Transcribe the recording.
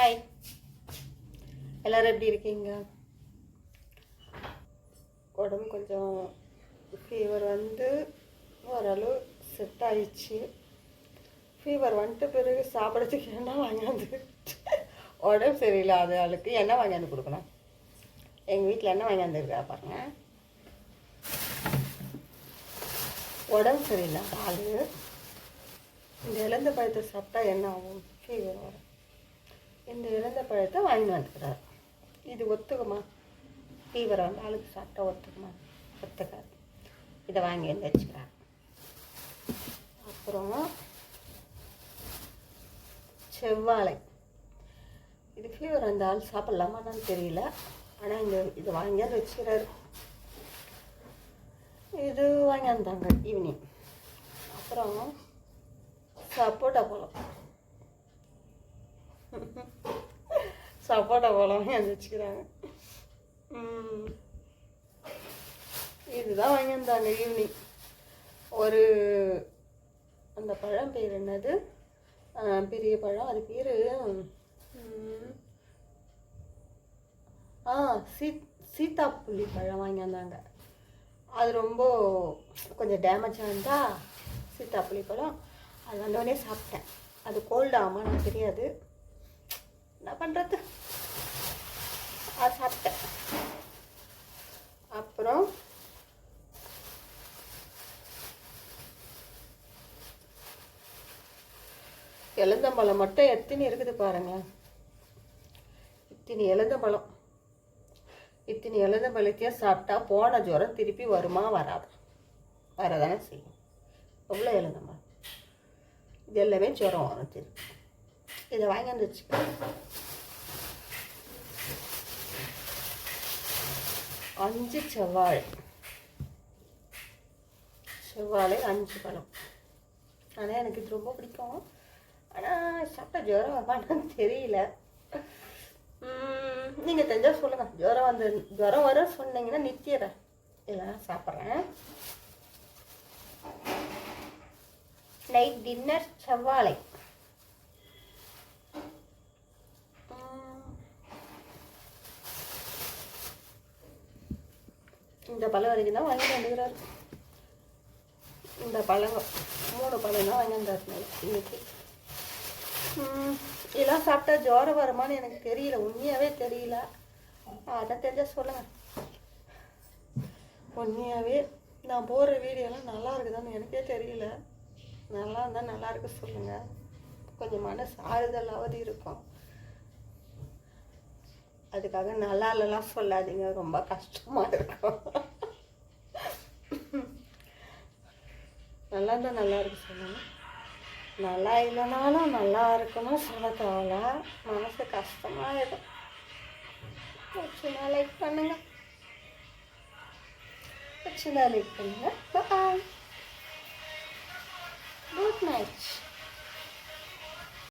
Hi, எல்லோரும் எப்படி இருக்கீங்க? உடம்பு கொஞ்சம் ஃபீவர் வந்து ஓரளவு செட் ஆயிடுச்சு. ஃபீவர் வந்துட்ட பிறகு சாப்பிட்றதுக்கு என்ன வாங்கியாந்து உடம்பு சரியில்லாத ஆளுக்கு என்ன வாங்கியாந்து கொடுக்கணும். எங்கள் வீட்டில் என்ன வாங்கியாந்துருக்கா பாருங்க. உடம்பு சரியில்லாத ஆள் இந்த இழந்த பழத்தை சாப்பிட்டா என்ன ஆகும்? ஃபீவர் வரும். இந்த இழந்த பழத்தை வாங்கி வந்துக்கிறார். இது ஒத்துக்குமா? ஃபீவர் வந்து ஆளுக்கு சாப்பிட்டா ஒத்துக்குமா? ஒத்துக்காது. இதை வாங்கி வந்து வச்சுக்கிறார். அப்புறம் செவ்வாழை. இது ஃபீவர் அந்த ஆள் சாப்பிட்லாமான்னு தெரியல. ஆனால் இது வாங்கியாந்து வச்சுக்கிறாரு. இது வாங்கியாந்தாங்க ஈவினிங். அப்புறம் சப்போட்டா பழம். சப்போட்டா பழம் வாங்கி வச்சுக்கிறாங்க. இதுதான் வாங்கியிருந்தாங்க ஈவினிங். ஒரு அந்த பழம் பேர் என்னது? பெரிய பழம், அது பேர் சீத்தாப்புளி பழம் வாங்கியிருந்தாங்க. அது ரொம்ப கொஞ்சம் டேமேஜாக இருந்தால் சீத்தாப்புளி பழம் அது வந்தோடனே சாப்பிட்டேன். அது கோல்டு ஆமாம் எனக்கு தெரியாது, என்ன பண்ணுறது, அது சாப்பிட்டேன். அப்புறம் எலந்தம்பழம் மட்டும் எத்தனை இருக்குது பாருங்களேன். இத்தனை எலந்தம்பழம், இத்தனை எலந்தம்பழத்தையும் சாப்பிட்டா போன ஜுரம் திருப்பி வருமா? வராது, வரதானே செய்யும். எவ்வளோ எலந்தம்பழம், இது எல்லாமே ஜுரம் வரும் திருப்பி. இதை வாங்கி வந்து வச்சுக்கோ. 5 செவ்வாழை, 5 பழம். ஆனால் எனக்கு இது ரொம்ப பிடிக்கும். ஆனால் சாப்பிட்டா ஜுரம் வருமானு தெரியல. நீங்கள் தெரிஞ்சால் சொல்லுங்கள். ஜுரம் வர சொன்னீங்கன்னா நிற்கிறேன், இல்லைன்னா சாப்பிட்றேன். நைட் டின்னர் செவ்வாழை. இந்த பழம் வரைக்கும் தான் வாங்கி வந்துக்கிறாரு. இந்த பழங்க 3 பழம் தான் வாங்கி வந்தார் இன்னைக்கு. இதெல்லாம் சாப்பிட்டா ஜுரம் வருமானு எனக்கு தெரியல, உண்மையாகவே தெரியல. அதான் தெரிஞ்சால் சொல்லுங்கள். உண்மையாகவே நான் போடுற வீடியோலாம் நல்லா இருக்குதான்னு எனக்கே தெரியல. நல்லா இருந்தால் நல்லா இருக்கு சொல்லுங்கள். கொஞ்சம் மனசு ஆறுதலாவது இருக்கும். அதுக்காக நல்லா இல்லைலாம் சொல்லாதீங்க, ரொம்ப கஷ்டமாக இருக்கும். நல்லா இருந்தால் நல்லா இருக்கு சொல்லுங்கள். நல்லா இல்லைனாலும் நல்லா இருக்கணும் சொல்ல தேவையில்ல. மனசு கஷ்டமாக இருக்கும். லைக் பண்ணுங்க, லைக் பண்ணுங்க. பாய், குட் நைட்.